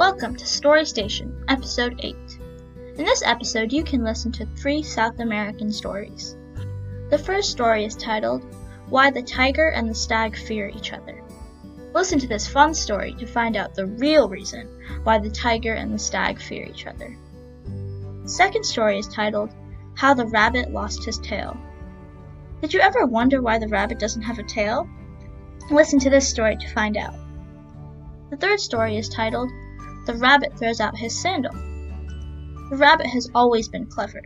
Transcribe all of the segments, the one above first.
Welcome to Story Station, Episode 8. In this episode, you can listen to 3 South American stories. The first story is titled, Why the Tiger and the Stag Fear Each Other. Listen to this fun story to find out the real reason why the tiger and the stag fear each other. The second story is titled, How the Rabbit Lost His Tail. Did you ever wonder why the rabbit doesn't have a tail? Listen to this story to find out. The third story is titled, The Rabbit Throws Out His Sandal. The rabbit has always been clever.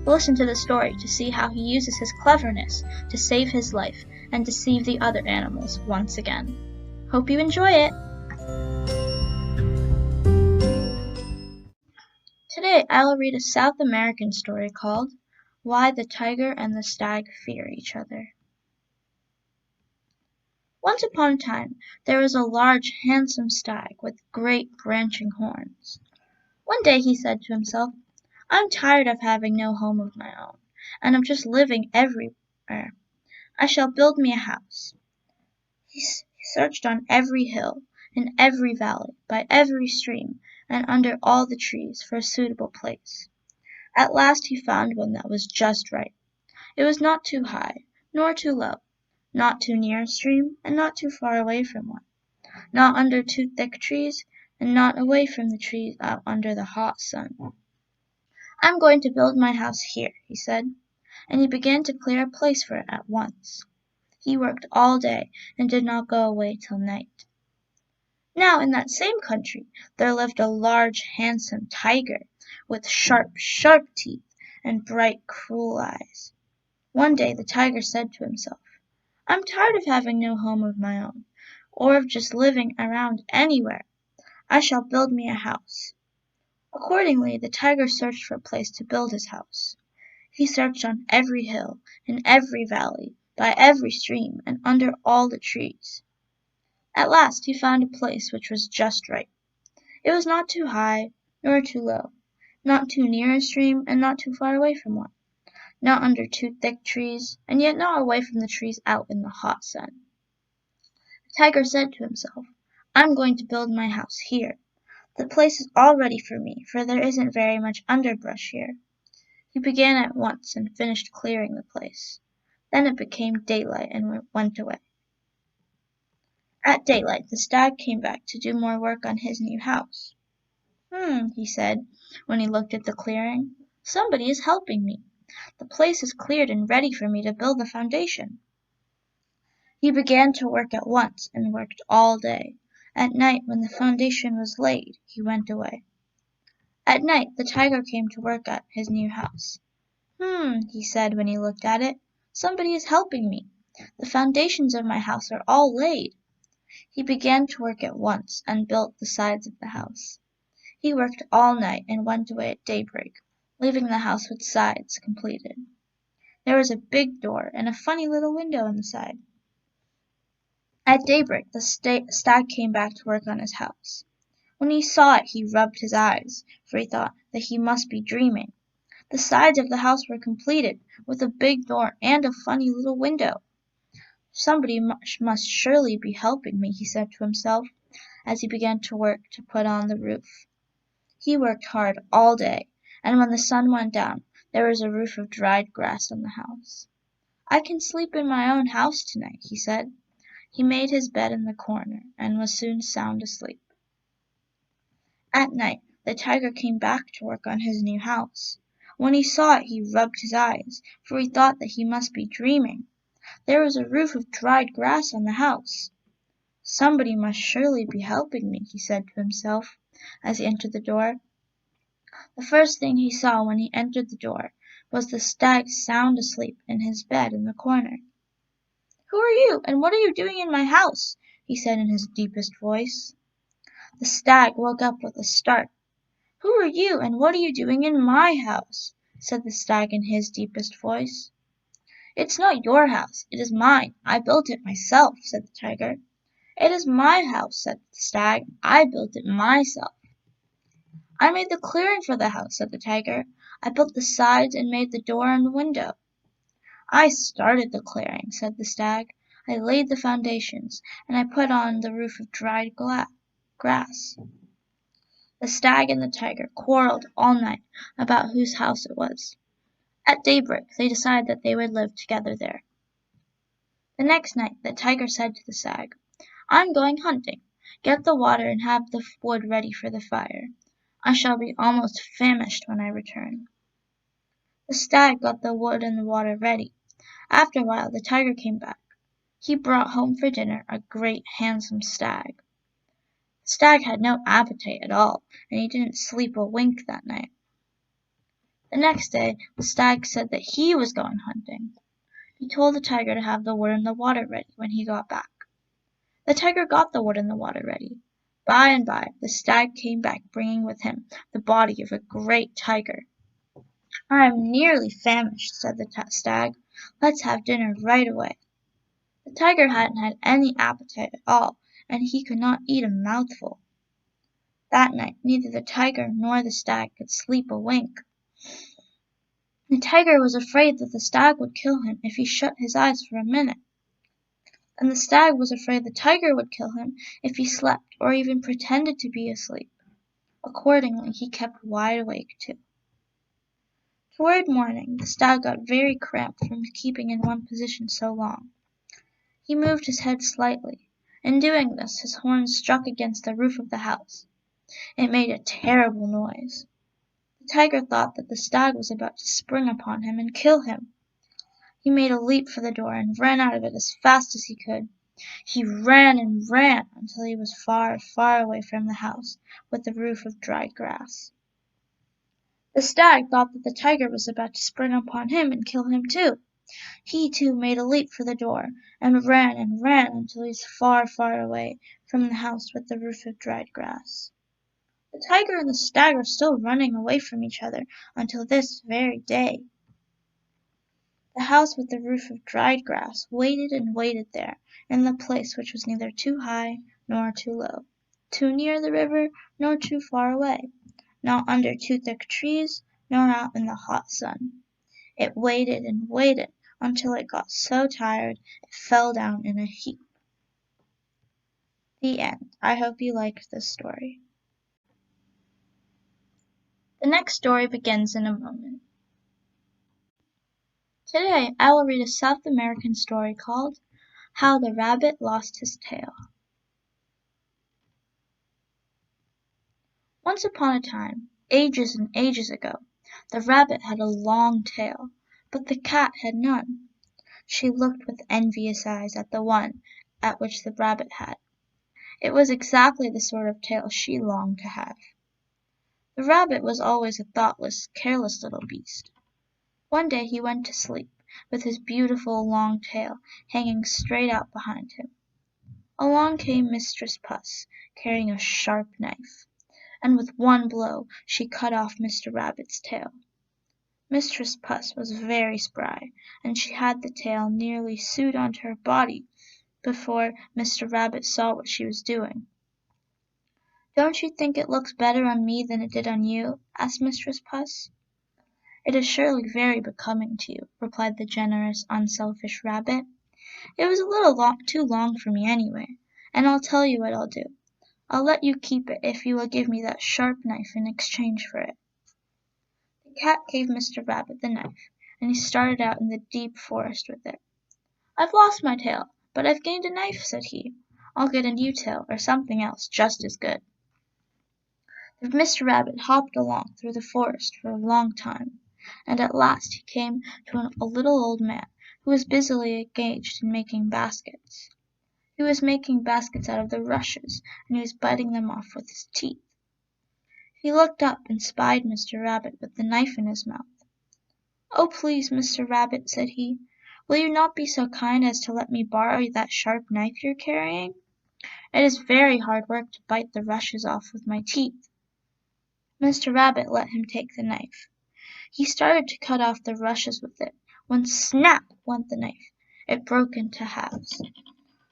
Listen to the story to see how he uses his cleverness to save his life and deceive the other animals once again. Hope you enjoy it! Today I will read a South American story called Why the Tiger and the Stag Fear Each Other. Once upon a time, there was a large, handsome stag with great branching horns. One day he said to himself, I'm tired of having no home of my own, and of just living everywhere. I shall build me a house. He searched on every hill, in every valley, by every stream, and under all the trees for a suitable place. At last he found one that was just right. It was not too high, nor too low. Not too near a stream, and not too far away from one. Not under too thick trees, and not away from the trees out under the hot sun. I'm going to build my house here, he said, and he began to clear a place for it at once. He worked all day, and did not go away till night. Now in that same country there lived a large, handsome tiger, with sharp, sharp teeth, and bright, cruel eyes. One day the tiger said to himself, I'm tired of having no home of my own, or of just living around anywhere. I shall build me a house. Accordingly, the tiger searched for a place to build his house. He searched on every hill, in every valley, by every stream, and under all the trees. At last he found a place which was just right. It was not too high, nor too low, not too near a stream, and not too far away from one. Not under too thick trees, and yet not away from the trees out in the hot sun. The tiger said to himself, I'm going to build my house here. The place is all ready for me, for there isn't very much underbrush here. He began at once and finished clearing the place. Then it became daylight and went away. At daylight the stag came back to do more work on his new house. He said, when he looked at the clearing, somebody is helping me. The place is cleared and ready for me to build the foundation. He began to work at once and worked all day. At night, when the foundation was laid, he went away. At night, the tiger came to work at his new house. He said when he looked at it, somebody is helping me. The foundations of my house are all laid. He began to work at once and built the sides of the house. He worked all night and went away at daybreak, leaving the house with sides completed. There was a big door and a funny little window in the side. At daybreak the stag came back to work on his house. When he saw it he rubbed his eyes, for he thought that he must be dreaming. The sides of the house were completed, with a big door and a funny little window. Somebody must surely be helping me, he said to himself, as he began to work to put on the roof. He worked hard all day, and when the sun went down, there was a roof of dried grass on the house. I can sleep in my own house tonight, he said. He made his bed in the corner, and was soon sound asleep. At night, the tiger came back to work on his new house. When he saw it, he rubbed his eyes, for he thought that he must be dreaming. There was a roof of dried grass on the house. Somebody must surely be helping me, he said to himself, as he entered the door. The first thing he saw when he entered the door was the stag sound asleep in his bed in the corner. Who are you, and what are you doing in my house? He said in his deepest voice. The stag woke up with a start. Who are you, and what are you doing in my house? Said the stag in his deepest voice. It's not your house, it is mine. I built it myself, said the tiger. It is my house, said the stag. I built it myself. I made the clearing for the house, said the tiger. I built the sides and made the door and the window. I started the clearing, said the stag. I laid the foundations, and I put on the roof of dried grass. The stag and the tiger quarreled all night about whose house it was. At daybreak they decided that they would live together there. The next night the tiger said to the stag, "I'm going hunting. Get the water and have the wood ready for the fire. I shall be almost famished when I return." The stag got the wood and the water ready. After a while the tiger came back. He brought home for dinner a great handsome stag. The stag had no appetite at all, and he didn't sleep a wink that night. The next day the stag said that he was going hunting. He told the tiger to have the wood and the water ready when he got back. The tiger got the wood and the water ready. By and by the stag came back bringing with him the body of a great tiger. "I am nearly famished," said the stag. "Let's have dinner right away." The tiger hadn't had any appetite at all, and he could not eat a mouthful. That night neither the tiger nor the stag could sleep a wink. The tiger was afraid that the stag would kill him if he shut his eyes for a minute, and the stag was afraid the tiger would kill him if he slept or even pretended to be asleep. Accordingly he kept wide awake too. Toward morning the stag got very cramped from keeping in one position so long. He moved his head slightly. In doing this his horns struck against the roof of the house. It made a terrible noise. The tiger thought that the stag was about to spring upon him and kill him. He made a leap for the door and ran out of it as fast as he could. He ran and ran until he was far, far away from the house with the roof of dried grass. The stag thought that the tiger was about to spring upon him and kill him too. He too made a leap for the door and ran until he was far, far away from the house with the roof of dried grass. The tiger and the stag are still running away from each other until this very day. The house with the roof of dried grass waited and waited there in the place which was neither too high nor too low, too near the river nor too far away, not under too thick trees nor out in the hot sun. It waited and waited until it got so tired it fell down in a heap. The end. I hope you liked this story. The next story begins in a moment. Today I will read a South American story called How the Rabbit Lost His Tail. Once upon a time, ages and ages ago, the rabbit had a long tail, but the cat had none. She looked with envious eyes at the one at which the rabbit had. It was exactly the sort of tail she longed to have. The rabbit was always a thoughtless, careless little beast. One day he went to sleep, with his beautiful long tail hanging straight out behind him. Along came Mistress Puss, carrying a sharp knife, and with one blow she cut off Mr. Rabbit's tail. Mistress Puss was very spry, and she had the tail nearly sewed onto her body before Mr. Rabbit saw what she was doing. "Don't you think it looks better on me than it did on you?" asked Mistress Puss. "It is surely very becoming to you," replied the generous, unselfish rabbit. "It was a little too long for me anyway, and I'll tell you what I'll do. I'll let you keep it if you will give me that sharp knife in exchange for it." The cat gave Mr. Rabbit the knife, and he started out in the deep forest with it. "I've lost my tail, but I've gained a knife," said he. "I'll get a new tail or something else just as good." Mr. Rabbit hopped along through the forest for a long time, and at last he came to a little old man who was busily engaged in making baskets. He was making baskets out of the rushes, and he was biting them off with his teeth. He looked up and spied Mr. Rabbit with the knife in his mouth. "Oh, please, Mr. Rabbit," said he, "will you not be so kind as to let me borrow that sharp knife you're carrying? It is very hard work to bite the rushes off with my teeth." Mr. Rabbit let him take the knife. He started to cut off the rushes with it, when snap went the knife. It broke into halves.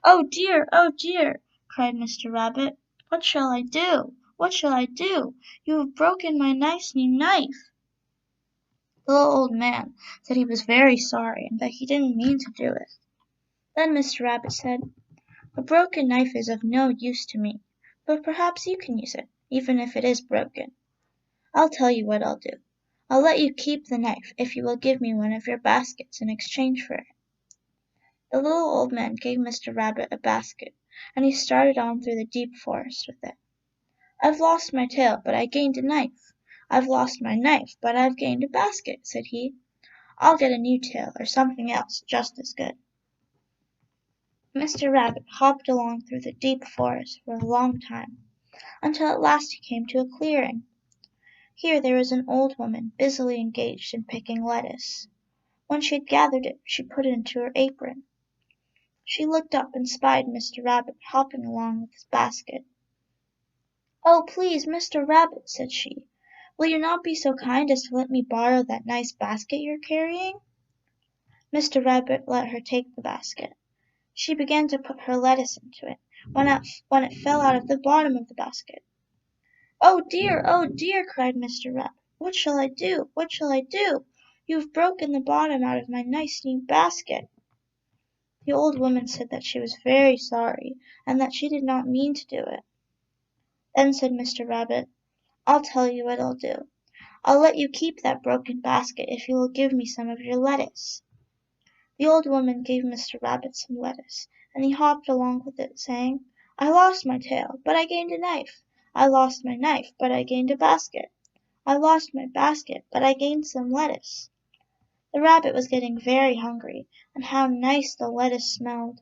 "Oh dear, oh dear!" cried Mr. Rabbit. "What shall I do? What shall I do? You have broken my nice new knife." The little old man said he was very sorry and that he didn't mean to do it. Then Mr. Rabbit said, "A broken knife is of no use to me, but perhaps you can use it. even if it is broken. I'll tell you what I'll do. I'll let you keep the knife if you will give me one of your baskets in exchange for it." The little old man gave Mr. Rabbit a basket, and he started on through the deep forest with it. "I've lost my tail, but I gained a knife. I've lost my knife, but I've gained a basket," said he. "I'll get a new tail or something else just as good." Mr. Rabbit hopped along through the deep forest for a long time, until at last he came to a clearing. Here there was an old woman busily engaged in picking lettuce. When she had gathered it, she put it into her apron. She looked up and spied Mr. Rabbit hopping along with his basket. "Oh, please, Mr. Rabbit," said she, "will you not be so kind as to let me borrow that nice basket you're carrying?" Mr. Rabbit let her take the basket. She began to put her lettuce into it, when it fell out of the bottom of the basket. "Oh dear, oh dear!" cried Mr. Rabbit. "What shall I do? What shall I do? You've broken the bottom out of my nice new basket." The old woman said that she was very sorry, and that she did not mean to do it. Then said Mr. Rabbit, "I'll tell you what I'll do. I'll let you keep that broken basket if you will give me some of your lettuce." The old woman gave Mr. Rabbit some lettuce, and he hopped along with it, saying, "I lost my tail, but I gained a knife. I lost my knife, but I gained a basket. I lost my basket, but I gained some lettuce." The rabbit was getting very hungry, and how nice the lettuce smelled!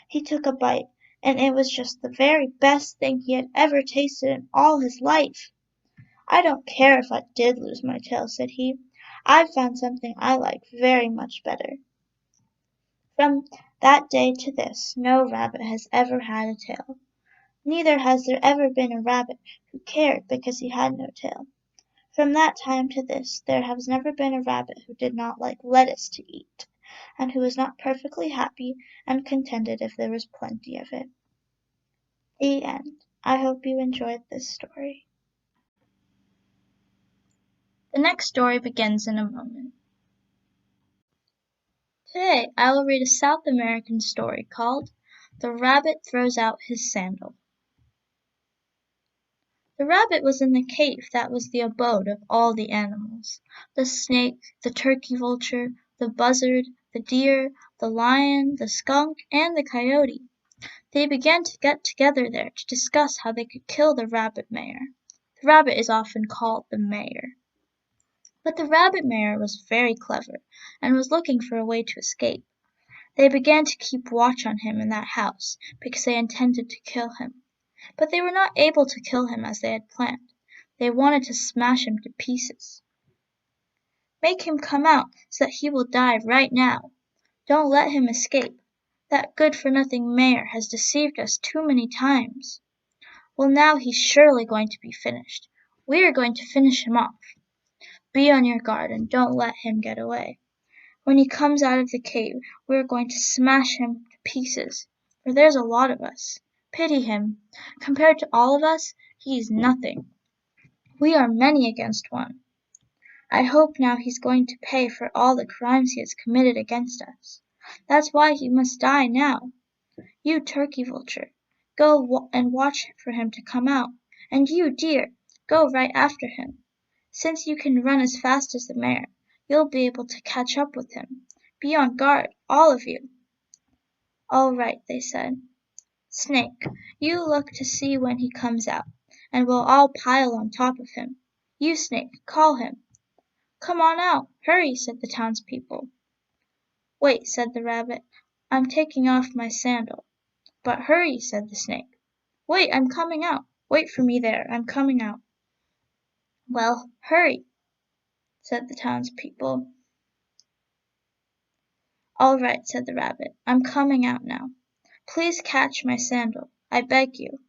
He took a bite, and it was just the very best thing he had ever tasted in all his life. "I don't care if I did lose my tail," said he. "I've found something I like very much better." From that day to this, no rabbit has ever had a tail. Neither has there ever been a rabbit who cared because he had no tail. From that time to this, there has never been a rabbit who did not like lettuce to eat, and who was not perfectly happy and contented if there was plenty of it. The end. I hope you enjoyed this story. The next story begins in a moment. Today I will read a South American story called "The Rabbit Throws Out His Sandal." The rabbit was in the cave that was the abode of all the animals: the snake, the turkey vulture, the buzzard, the deer, the lion, the skunk, and the coyote. They began to get together there to discuss how they could kill the rabbit mayor. The rabbit is often called the mayor. But the rabbit mayor was very clever, and was looking for a way to escape. They began to keep watch on him in that house, because they intended to kill him. But they were not able to kill him as they had planned. They wanted to smash him to pieces. "Make him come out so that he will die right now. Don't let him escape. That good-for-nothing mayor has deceived us too many times. Well, now he's surely going to be finished. We are going to finish him off. Be on your guard and don't let him get away. When he comes out of the cave, we are going to smash him to pieces, for there's a lot of us. Pity him. Compared to all of us, he is nothing. We are many against one. I hope now he's going to pay for all the crimes he has committed against us. That's why he must die now. You, turkey vulture, go and watch for him to come out, and you, deer, go right after him. Since you can run as fast as the mayor, you'll be able to catch up with him. Be on guard, all of you." "All right," they said. "Snake, you look to see when he comes out, and we'll all pile on top of him. You, Snake, call him." "Come on out, hurry," said the townspeople. "Wait," said the rabbit, "I'm taking off my sandal." "But hurry," said the snake. "Wait, I'm coming out. Wait for me there, I'm coming out." "Well, hurry," said the townspeople. "All right," said the rabbit, "I'm coming out now. Please catch my sandal, I beg you."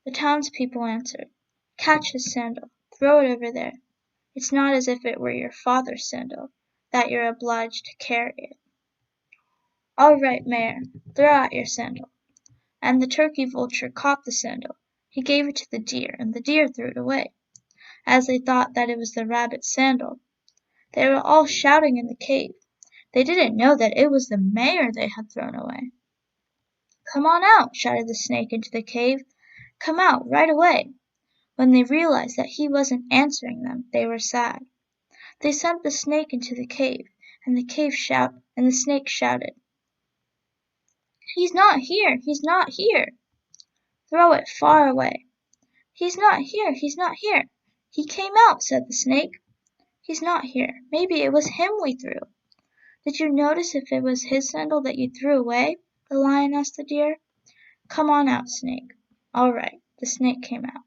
The townspeople answered, "Catch his sandal. Throw it over there. It's not as if it were your father's sandal, that you're obliged to carry it." "All right, mayor, throw out your sandal." And the turkey vulture caught the sandal. He gave it to the deer, and the deer threw it away, as they thought that it was the rabbit's sandal. They were all shouting in the cave. They didn't know that it was the mayor they had thrown away. "Come on out," shouted the snake into the cave. "Come out right away. When they realized that he wasn't answering them, they were sad. They sent the snake into the cave, and the snake shouted, "He's not here! He's not here! Throw it far away!" "He's not here! He's not here! He came out," said the snake. "He's not here. Maybe it was him we threw." "Did you notice if it was his sandal that you threw away?" the lion asked the deer. "Come on out, snake." All right, the snake came out.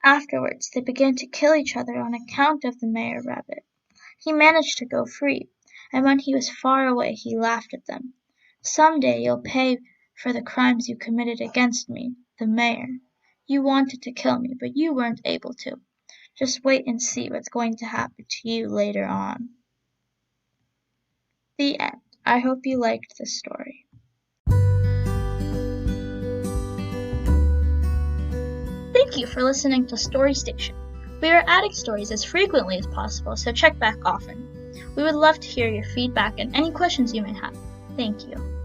Afterwards they began to kill each other on account of the mayor rabbit. He managed to go free, and when he was far away he laughed at them. "Some day you'll pay for the crimes you committed against me, the mayor. You wanted to kill me, but you weren't able to. Just wait and see what's going to happen to you later on." The end. I hope you liked this story. Thank you for listening to Story Station. We are adding stories as frequently as possible, so check back often. We would love to hear your feedback and any questions you may have. Thank you.